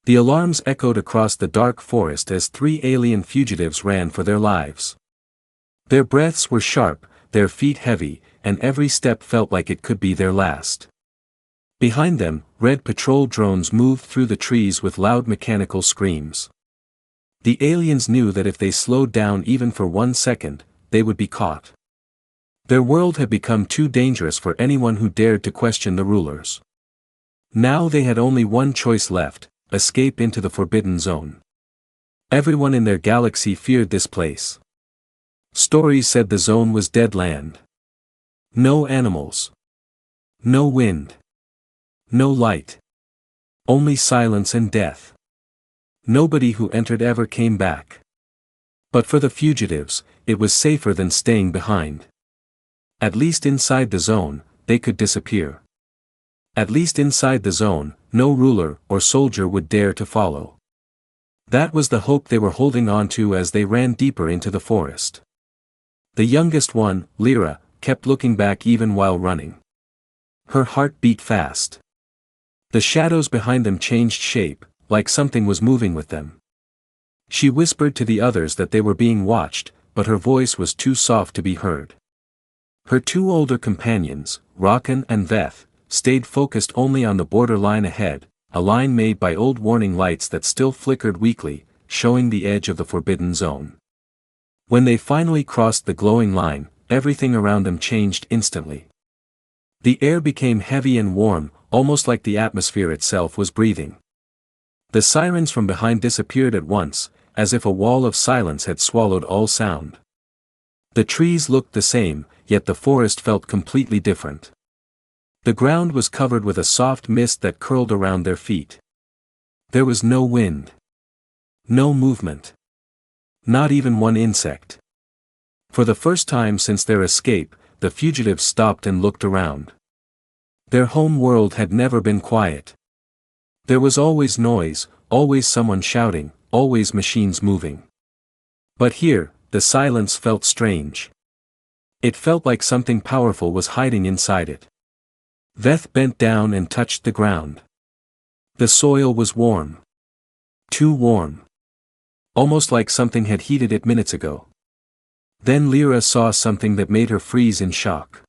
The alarms echoed across the dark forest as 3 alien fugitives ran for their lives. Their breaths were sharp, their feet heavy, and every step felt like it could be their last. Behind them, red patrol drones moved through the trees with loud mechanical screams. The aliens knew that if they slowed down even for 1 second, they would be caught. Their world had become too dangerous for anyone who dared to question the rulers. Now they had only one choice left: escape into the Forbidden Zone. Everyone in their galaxy feared this place. Stories said the zone was dead land. No animals. No wind. No light. Only silence and death. Nobody who entered ever came back. But for the fugitives, it was safer than staying behind. At least inside the zone, they could disappear. At least inside the zone, no ruler or soldier would dare to follow. That was the hope they were holding on to as they ran deeper into the forest. The youngest one, Lyra, kept looking back even while running. Her heart beat fast. The shadows behind them changed shape, like something was moving with them. She whispered to the others that they were being watched, but her voice was too soft to be heard. Her 2 older companions, Rakan and Veth, stayed focused only on the border line ahead, a line made by old warning lights that still flickered weakly, showing the edge of the Forbidden Zone. When they finally crossed the glowing line, everything around them changed instantly. The air became heavy and warm, almost like the atmosphere itself was breathing. The sirens from behind disappeared at once, as if a wall of silence had swallowed all sound. The trees looked the same, yet the forest felt completely different. The ground was covered with a soft mist that curled around their feet. There was no wind. No movement. Not even one insect. For the first time since their escape, the fugitives stopped and looked around. Their home world had never been quiet. There was always noise, always someone shouting, always machines moving. But here, the silence felt strange. It felt like something powerful was hiding inside it. Veth bent down and touched the ground. The soil was warm. Too warm. Almost like something had heated it minutes ago. Then Lyra saw something that made her freeze in shock.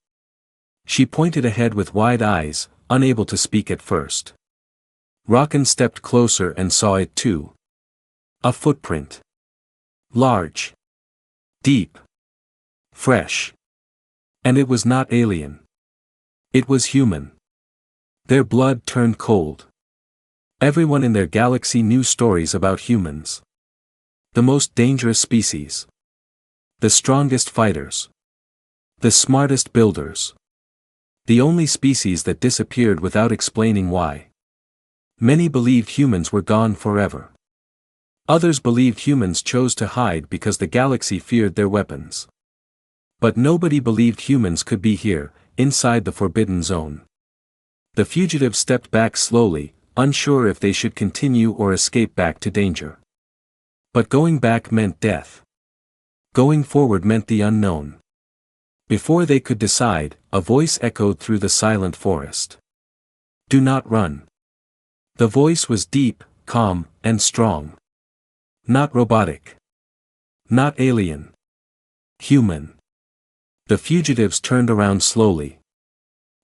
She pointed ahead with wide eyes, unable to speak at first. Rakan stepped closer and saw it too. A footprint. Large. Deep. Fresh. And it was not alien. It was human. Their blood turned cold. Everyone in their galaxy knew stories about humans. The most dangerous species. The strongest fighters. The smartest builders. The only species that disappeared without explaining why. Many believed humans were gone forever. Others believed humans chose to hide because the galaxy feared their weapons. But nobody believed humans could be here, inside the Forbidden Zone. The fugitives stepped back slowly, unsure if they should continue or escape back to danger. But going back meant death. Going forward meant the unknown. Before they could decide, a voice echoed through the silent forest. Do not run. The voice was deep, calm, and strong. Not robotic. Not alien. Human. The fugitives turned around slowly.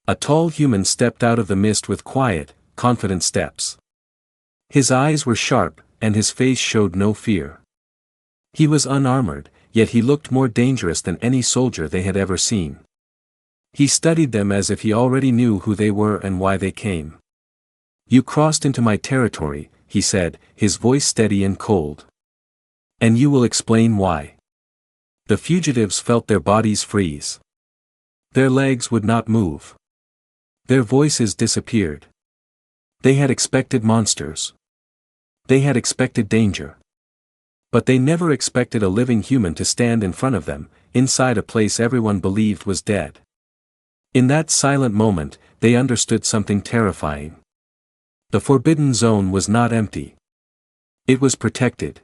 A tall human stepped out of the mist with quiet, confident steps. His eyes were sharp, and his face showed no fear. He was unarmored, yet he looked more dangerous than any soldier they had ever seen. He studied them as if he already knew who they were and why they came. You crossed into my territory, he said, his voice steady and cold. And you will explain why. The fugitives felt their bodies freeze. Their legs would not move. Their voices disappeared. They had expected monsters. They had expected danger. But they never expected a living human to stand in front of them, inside a place everyone believed was dead. In that silent moment, they understood something terrifying. The Forbidden Zone was not empty. It was protected.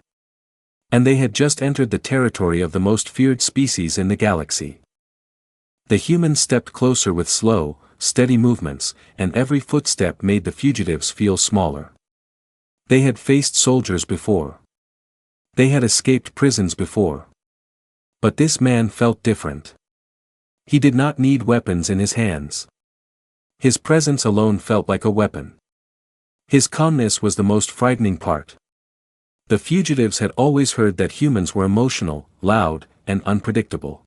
And they had just entered the territory of the most feared species in the galaxy. The humans stepped closer with slow, steady movements, and every footstep made the fugitives feel smaller. They had faced soldiers before. They had escaped prisons before. But this man felt different. He did not need weapons in his hands. His presence alone felt like a weapon. His calmness was the most frightening part. The fugitives had always heard that humans were emotional, loud, and unpredictable.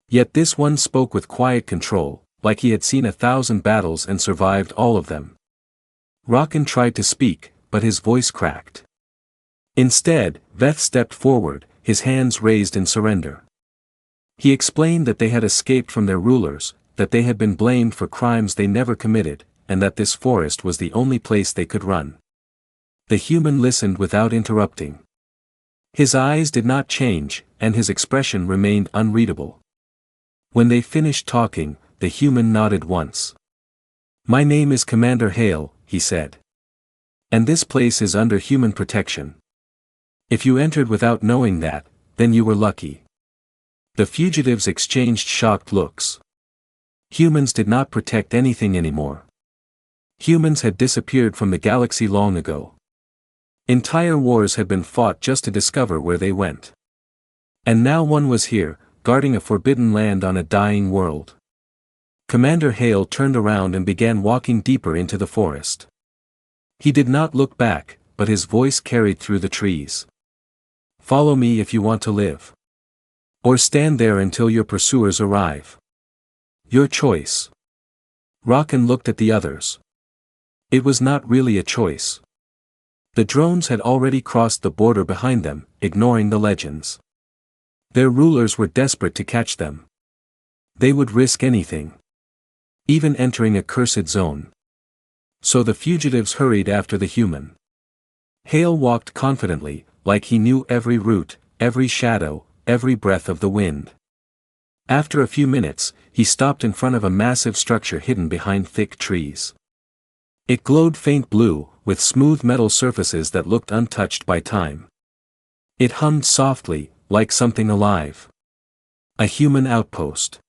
Yet this one spoke with quiet control, like he had seen 1,000 battles and survived all of them. Rocken tried to speak, but his voice cracked. Instead, Veth stepped forward, his hands raised in surrender. He explained that they had escaped from their rulers, that they had been blamed for crimes they never committed, and that this forest was the only place they could run. The human listened without interrupting. His eyes did not change, and his expression remained unreadable. When they finished talking, the human nodded once. "My name is Commander Hale," he said. "And this place is under human protection. If you entered without knowing that, then you were lucky." The fugitives exchanged shocked looks. Humans did not protect anything anymore. Humans had disappeared from the galaxy long ago. Entire wars had been fought just to discover where they went. And now one was here, guarding a forbidden land on a dying world. Commander Hale turned around and began walking deeper into the forest. He did not look back, but his voice carried through the trees. "Follow me if you want to live. Or stand there until your pursuers arrive. Your choice." Rocken looked at the others. It was not really a choice. The drones had already crossed the border behind them, ignoring the legends. Their rulers were desperate to catch them. They would risk anything. Even entering a cursed zone. So the fugitives hurried after the human. Hale walked confidently, like he knew every route, every shadow, every breath of the wind. After a few minutes, he stopped in front of a massive structure hidden behind thick trees. It glowed faint blue, with smooth metal surfaces that looked untouched by time. It hummed softly, like something alive. A human outpost.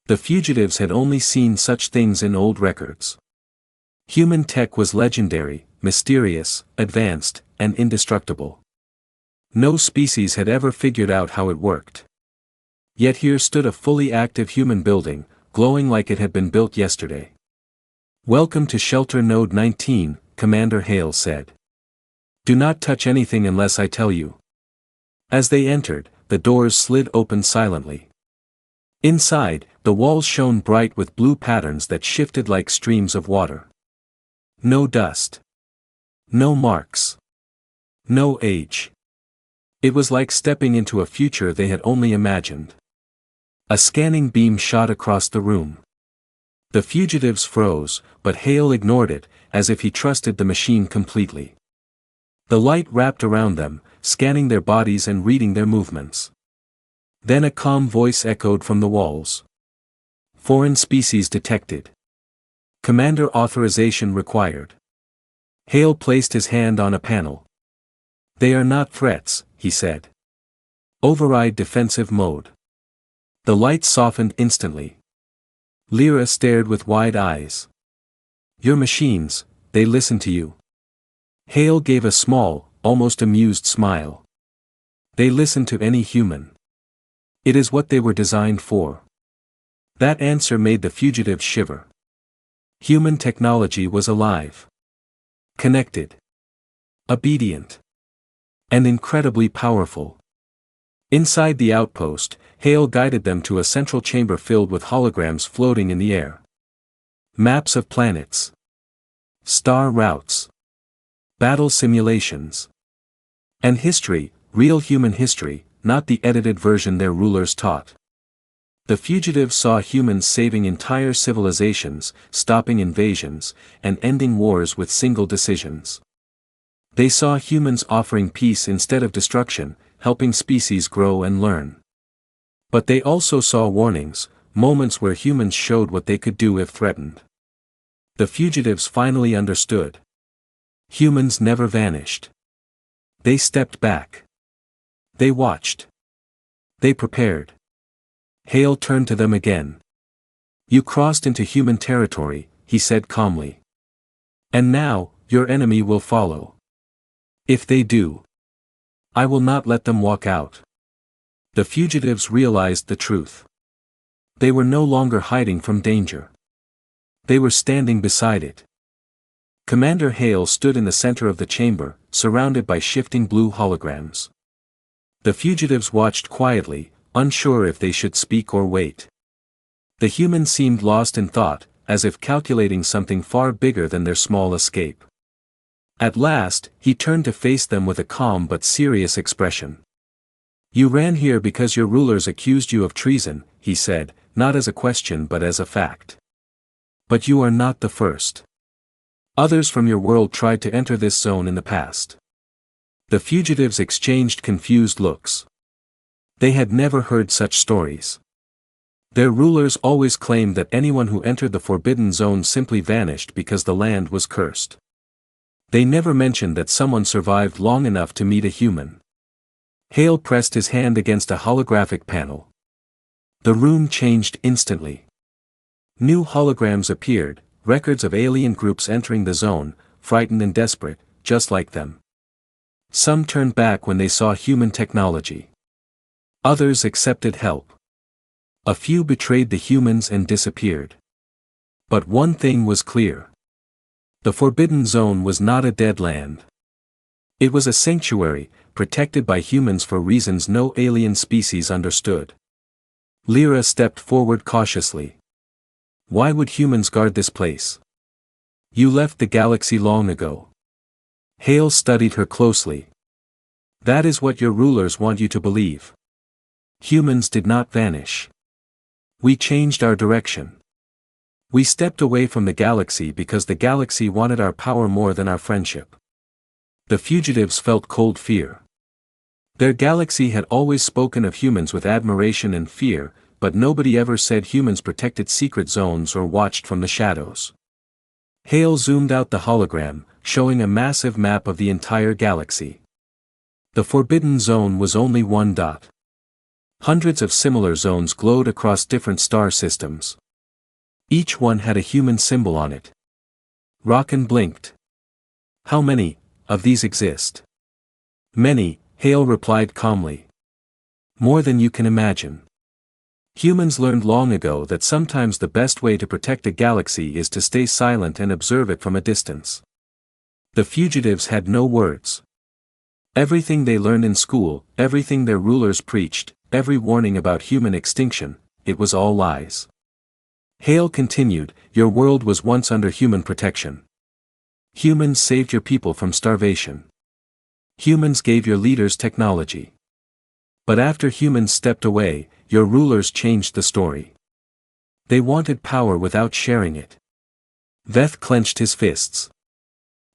The fugitives had only seen such things in old records. Human tech was legendary, mysterious, advanced, and indestructible. No species had ever figured out how it worked. Yet here stood a fully active human building, glowing like it had been built yesterday. "Welcome to Shelter Node 19, Commander Hale said. "Do not touch anything unless I tell you." As they entered, the doors slid open silently. Inside, the walls shone bright with blue patterns that shifted like streams of water. No dust. No marks. No age. It was like stepping into a future they had only imagined. A scanning beam shot across the room. The fugitives froze, but Hale ignored it, as if he trusted the machine completely. The light wrapped around them, scanning their bodies and reading their movements. Then a calm voice echoed from the walls. "Foreign species detected. Commander authorization required." Hale placed his hand on a panel. "They are not threats," he said. "Override defensive mode." The light softened instantly. Lyra stared with wide eyes. "Your machines, they listen to you." Hale gave a small, almost amused smile. "They listen to any human. It is what they were designed for." That answer made the fugitives shiver. Human technology was alive. Connected. Obedient. And incredibly powerful. Inside the outpost, Hale guided them to a central chamber filled with holograms floating in the air. Maps of planets. Star routes. Battle simulations. And history, real human history, not the edited version their rulers taught. The fugitives saw humans saving entire civilizations, stopping invasions, and ending wars with single decisions. They saw humans offering peace instead of destruction, helping species grow and learn. But they also saw warnings, moments where humans showed what they could do if threatened. The fugitives finally understood. Humans never vanished. They stepped back. They watched. They prepared. Hale turned to them again. "You crossed into human territory," he said calmly. "And now, your enemy will follow." If they do, I will not let them walk out. The fugitives realized the truth. They were no longer hiding from danger. They were standing beside it. Commander Hale stood in the center of the chamber, surrounded by shifting blue holograms. The fugitives watched quietly, unsure if they should speak or wait. The humans seemed lost in thought, as if calculating something far bigger than their small escape. At last, he turned to face them with a calm but serious expression. "You ran here because your rulers accused you of treason," he said, not as a question but as a fact. "But you are not the first. Others from your world tried to enter this zone in the past." The fugitives exchanged confused looks. They had never heard such stories. Their rulers always claimed that anyone who entered the Forbidden Zone simply vanished because the land was cursed. They never mentioned that someone survived long enough to meet a human. Hale pressed his hand against a holographic panel. The room changed instantly. New holograms appeared, records of alien groups entering the zone, frightened and desperate, just like them. Some turned back when they saw human technology. Others accepted help. A few betrayed the humans and disappeared. But one thing was clear. The Forbidden Zone was not a dead land. It was a sanctuary, protected by humans for reasons no alien species understood. Lyra stepped forward cautiously. "Why would humans guard this place? You left the galaxy long ago." Hale studied her closely. "That is what your rulers want you to believe. Humans did not vanish. We changed our direction. We stepped away from the galaxy because the galaxy wanted our power more than our friendship." The fugitives felt cold fear. Their galaxy had always spoken of humans with admiration and fear, but nobody ever said humans protected secret zones or watched from the shadows. Hale zoomed out the hologram, showing a massive map of the entire galaxy. The Forbidden Zone was only one dot. Hundreds of similar zones glowed across different star systems. Each one had a human symbol on it. Rocken blinked. "How many of these exist?" "Many," Hale replied calmly. "More than you can imagine. Humans learned long ago that sometimes the best way to protect a galaxy is to stay silent and observe it from a distance." The fugitives had no words. Everything they learned in school, everything their rulers preached, every warning about human extinction, it was all lies. Hale continued, "Your world was once under human protection. Humans saved your people from starvation. Humans gave your leaders technology. But after humans stepped away, your rulers changed the story. They wanted power without sharing it." Veth clenched his fists.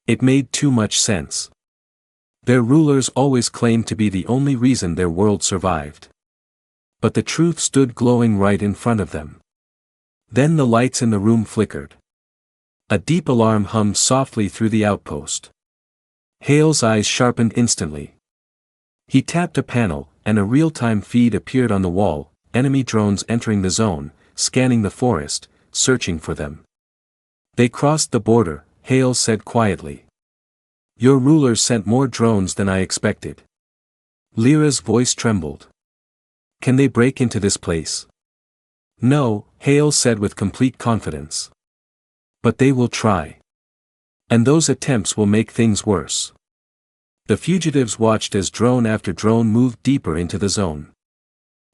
It made too much sense. Their rulers always claimed to be the only reason their world survived. But the truth stood glowing right in front of them. Then the lights in the room flickered. A deep alarm hummed softly through the outpost. Hale's eyes sharpened instantly. He tapped a panel, and a real-time feed appeared on the wall, enemy drones entering the zone, scanning the forest, searching for them. "They crossed the border," Hale said quietly. "Your rulers sent more drones than I expected." Lyra's voice trembled. "Can they break into this place?" "No," Hale said with complete confidence. "But they will try. And those attempts will make things worse." The fugitives watched as drone after drone moved deeper into the zone.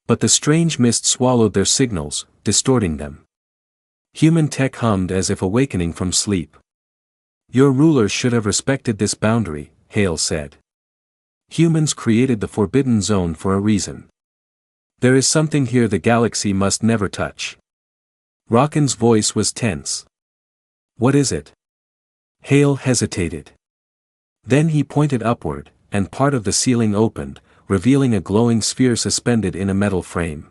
But the strange mist swallowed their signals, distorting them. Human tech hummed as if awakening from sleep. "Your rulers should have respected this boundary," Hale said. "Humans created the Forbidden Zone for a reason. There is something here the galaxy must never touch." Rocken's voice was tense. "What is it?" Hale hesitated. Then he pointed upward, and part of the ceiling opened, revealing a glowing sphere suspended in a metal frame.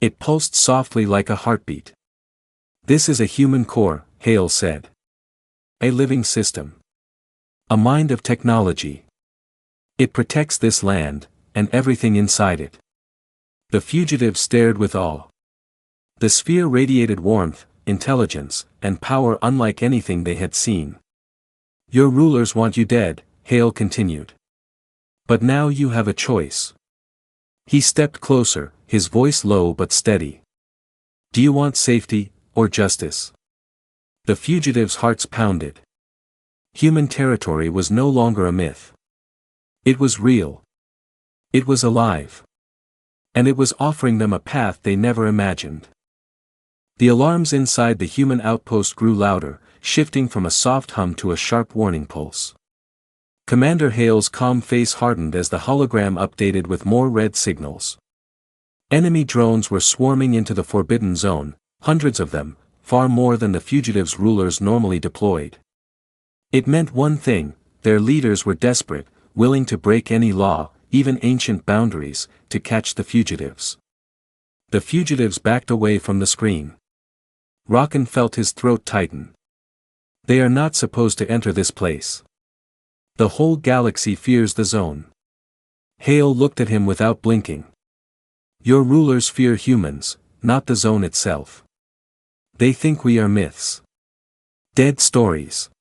It pulsed softly like a heartbeat. "This is a human core," Hale said. "A living system. A mind of technology. It protects this land, and everything inside it." The fugitives stared with awe. The sphere radiated warmth, intelligence, and power unlike anything they had seen. "Your rulers want you dead," Hale continued. But now you have a choice. He stepped closer, his voice low but steady. Do you want safety, or justice? The fugitives' hearts pounded. Human territory was no longer a myth. It was real. It was alive. And it was offering them a path they never imagined. The alarms inside the human outpost grew louder, shifting from a soft hum to a sharp warning pulse. Commander Hale's calm face hardened as the hologram updated with more red signals. Enemy drones were swarming into the forbidden zone, hundreds of them, far more than the fugitives' rulers normally deployed. It meant one thing: their leaders were desperate, willing to break any law, even ancient boundaries, to catch the fugitives. The fugitives backed away from the screen. Rocken felt his throat tighten. They are not supposed to enter this place. The whole galaxy fears the zone. Hale looked at him without blinking. Your rulers fear humans, not the zone itself. They think we are myths. Dead stories.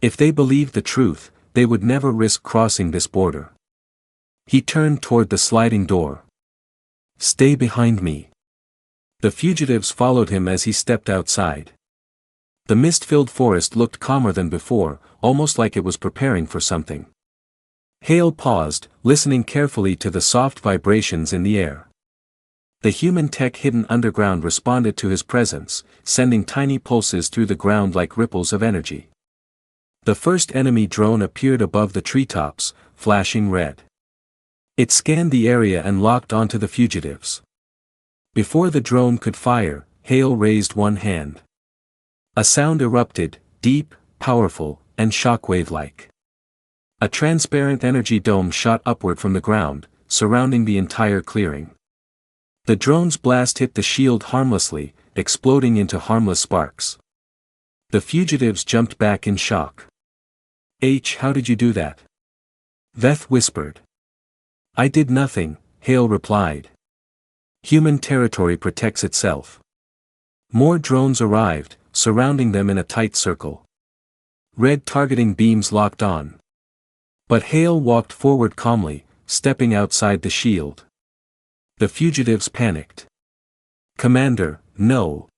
If they believed the truth, they would never risk crossing this border. He turned toward the sliding door. Stay behind me. The fugitives followed him as he stepped outside. The mist-filled forest looked calmer than before, almost like it was preparing for something. Hale paused, listening carefully to the soft vibrations in the air. The human tech hidden underground responded to his presence, sending tiny pulses through the ground like ripples of energy. The first enemy drone appeared above the treetops, flashing red. It scanned the area and locked onto the fugitives. Before the drone could fire, Hale raised one hand. A sound erupted, deep, powerful, and shockwave-like. A transparent energy dome shot upward from the ground, surrounding the entire clearing. The drone's blast hit the shield harmlessly, exploding into harmless sparks. The fugitives jumped back in shock. How did you do that? Veth whispered. I did nothing, Hale replied. Human territory protects itself. More drones arrived, surrounding them in a tight circle. Red targeting beams locked on. But Hale walked forward calmly, stepping outside the shield. The fugitives panicked. Commander, no!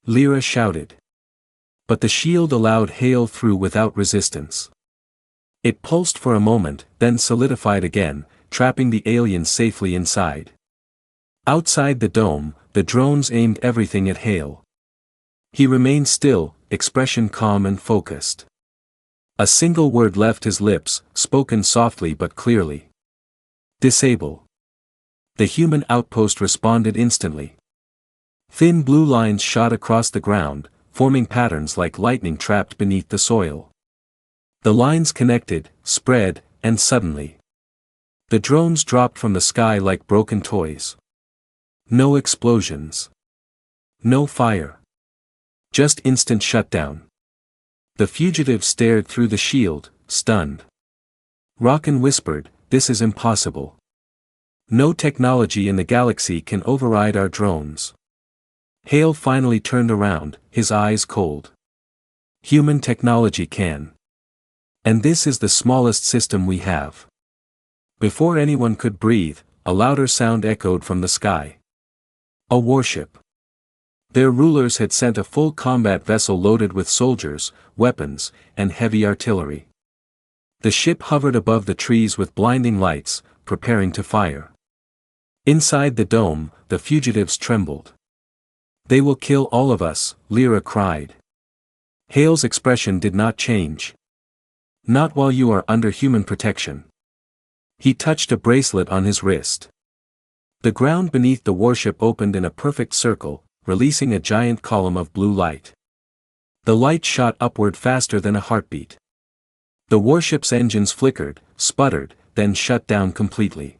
Lyra shouted. But the shield allowed Hale through without resistance. It pulsed for a moment, then solidified again, trapping the aliens safely inside. Outside the dome, the drones aimed everything at Hale. He remained still, expression calm and focused. A single word left his lips, spoken softly but clearly. Disable. The human outpost responded instantly. Thin blue lines shot across the ground, forming patterns like lightning trapped beneath the soil. The lines connected, spread, and suddenly, the drones dropped from the sky like broken toys. No explosions. No fire. Just instant shutdown. The fugitives stared through the shield, stunned. Rocken whispered, "This is impossible. No technology in the galaxy can override our drones." Hale finally turned around, his eyes cold. Human technology can. And this is the smallest system we have. Before anyone could breathe, a louder sound echoed from the sky. A warship. Their rulers had sent a full combat vessel loaded with soldiers, weapons, and heavy artillery. The ship hovered above the trees with blinding lights, preparing to fire. Inside the dome, the fugitives trembled. They will kill all of us, Lyra cried. Hale's expression did not change. Not while you are under human protection. He touched a bracelet on his wrist. The ground beneath the warship opened in a perfect circle, releasing a giant column of blue light. The light shot upward faster than a heartbeat. The warship's engines flickered, sputtered, then shut down completely.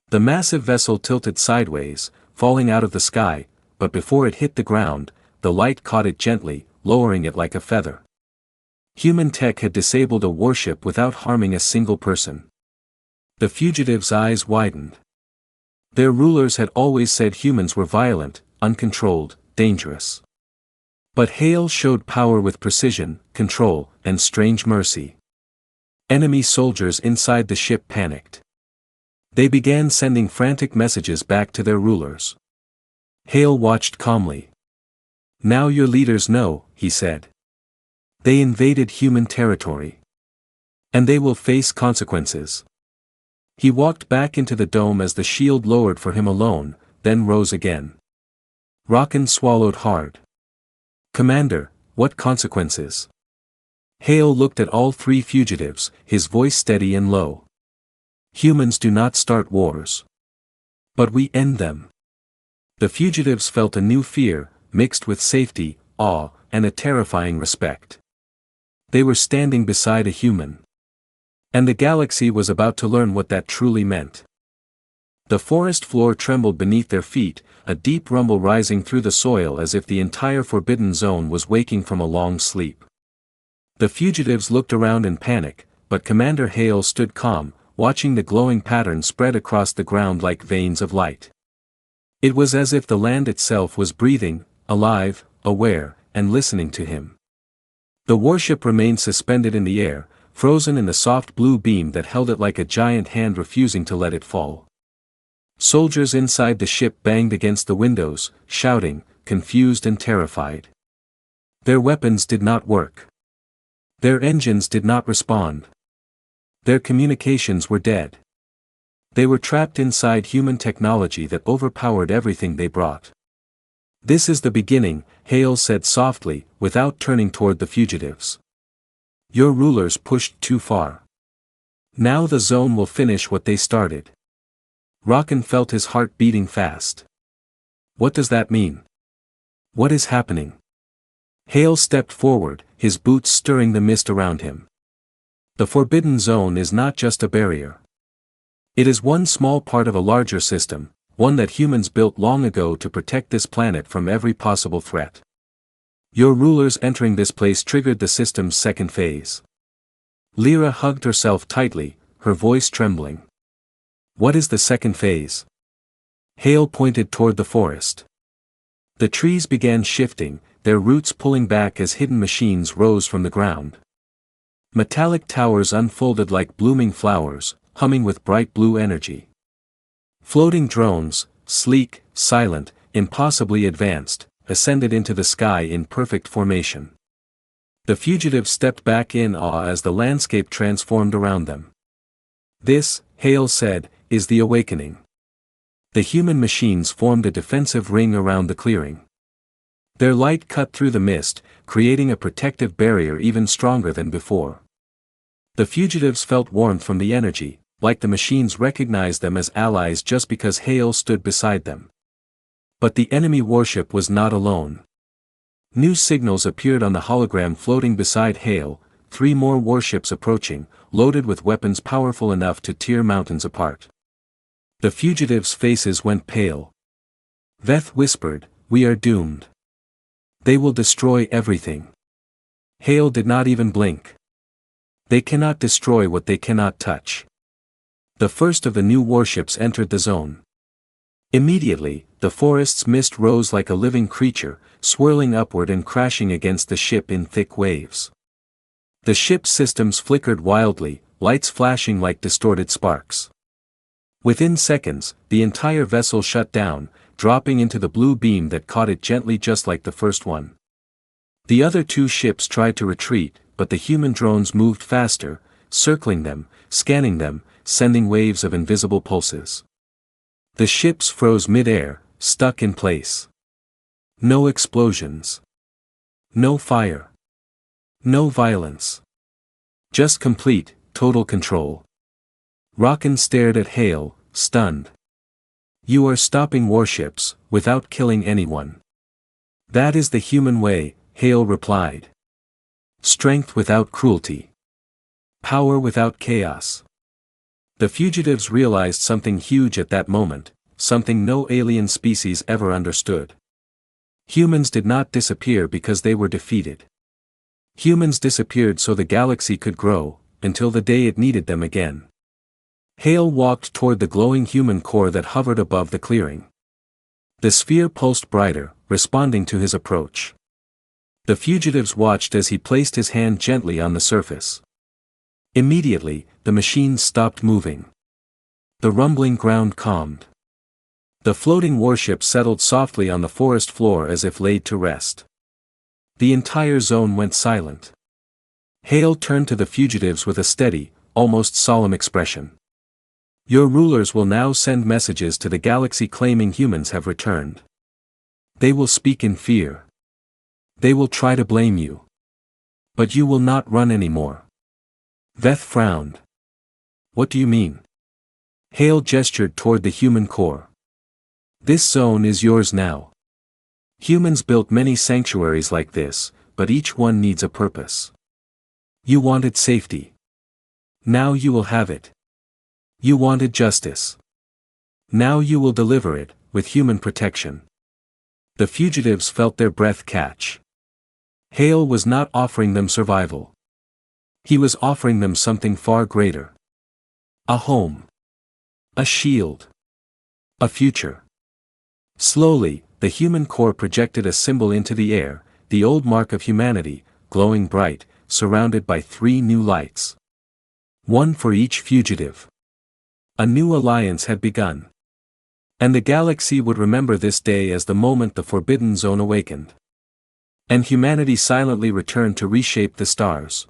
The massive vessel tilted sideways, falling out of the sky, but before it hit the ground, the light caught it gently, lowering it like a feather. Human tech had disabled a warship without harming a single person. The fugitives' eyes widened. Their rulers had always said humans were violent, uncontrolled, dangerous. But Hale showed power with precision, control, and strange mercy. Enemy soldiers inside the ship panicked. They began sending frantic messages back to their rulers. Hale watched calmly. "Now your leaders know," he said. "They invaded human territory. And they will face consequences." He walked back into the dome as the shield lowered for him alone, then rose again. Rocken swallowed hard. "Commander, what consequences?" Hale looked at all three fugitives, his voice steady and low. "Humans do not start wars. But we end them." The fugitives felt a new fear, mixed with safety, awe, and a terrifying respect. They were standing beside a human. And the galaxy was about to learn what that truly meant. The forest floor trembled beneath their feet, a deep rumble rising through the soil as if the entire Forbidden Zone was waking from a long sleep. The fugitives looked around in panic, but Commander Hale stood calm, watching the glowing pattern spread across the ground like veins of light. It was as if the land itself was breathing, alive, aware, and listening to him. The warship remained suspended in the air, frozen in the soft blue beam that held it like a giant hand refusing to let it fall. Soldiers inside the ship banged against the windows, shouting, confused and terrified. Their weapons did not work. Their engines did not respond. Their communications were dead. They were trapped inside human technology that overpowered everything they brought. "This is the beginning," Hale said softly, without turning toward the fugitives. "Your rulers pushed too far. Now the zone will finish what they started." Rocken felt his heart beating fast. "What does that mean? What is happening?" Hale stepped forward, his boots stirring the mist around him. "The Forbidden Zone is not just a barrier. It is one small part of a larger system, one that humans built long ago to protect this planet from every possible threat. Your rulers entering this place triggered the system's second phase." Lyra hugged herself tightly, her voice trembling. "What is the second phase?" Hale pointed toward the forest. The trees began shifting, their roots pulling back as hidden machines rose from the ground. Metallic towers unfolded like blooming flowers, humming with bright blue energy. Floating drones, sleek, silent, impossibly advanced, ascended into the sky in perfect formation. The fugitives stepped back in awe as the landscape transformed around them. "This," Hale said, "is the awakening." The human machines formed a defensive ring around the clearing. Their light cut through the mist, creating a protective barrier even stronger than before. The fugitives felt warmth from the energy, like the machines recognized them as allies just because Hale stood beside them. But the enemy warship was not alone. New signals appeared on the hologram floating beside Hale, 3 more warships approaching, loaded with weapons powerful enough to tear mountains apart. The fugitives' faces went pale. Veth whispered, "We are doomed. They will destroy everything." Hale did not even blink. "They cannot destroy what they cannot touch." The first of the new warships entered the zone. Immediately, the forest's mist rose like a living creature, swirling upward and crashing against the ship in thick waves. The ship's systems flickered wildly, lights flashing like distorted sparks. Within seconds, the entire vessel shut down, dropping into the blue beam that caught it gently just like the first one. The other 2 ships tried to retreat, but the human drones moved faster, circling them, scanning them, sending waves of invisible pulses. The ships froze mid-air, stuck in place. No explosions. No fire. No violence. Just complete, total control. Rocken stared at Hale, stunned. "You are stopping warships, without killing anyone." "That is the human way," Hale replied. "Strength without cruelty. Power without chaos." The fugitives realized something huge at that moment, something no alien species ever understood. Humans did not disappear because they were defeated. Humans disappeared so the galaxy could grow, until the day it needed them again. Hale walked toward the glowing human core that hovered above the clearing. The sphere pulsed brighter, responding to his approach. The fugitives watched as he placed his hand gently on the surface. Immediately, the machines stopped moving. The rumbling ground calmed. The floating warship settled softly on the forest floor as if laid to rest. The entire zone went silent. Hale turned to the fugitives with a steady, almost solemn expression. Your rulers will now send messages to the galaxy claiming humans have returned. They will speak in fear. They will try to blame you. But you will not run anymore. Veth frowned. What do you mean? Hale gestured toward the human core. This zone is yours now. Humans built many sanctuaries like this, but each one needs a purpose. You wanted safety. Now you will have it. You wanted justice. Now you will deliver it, with human protection. The fugitives felt their breath catch. Hale was not offering them survival. He was offering them something far greater. A home. A shield. A future. Slowly, the human core projected a symbol into the air, the old mark of humanity, glowing bright, surrounded by 3 new lights. One for each fugitive. A new alliance had begun. And the galaxy would remember this day as the moment the Forbidden Zone awakened. And humanity silently returned to reshape the stars.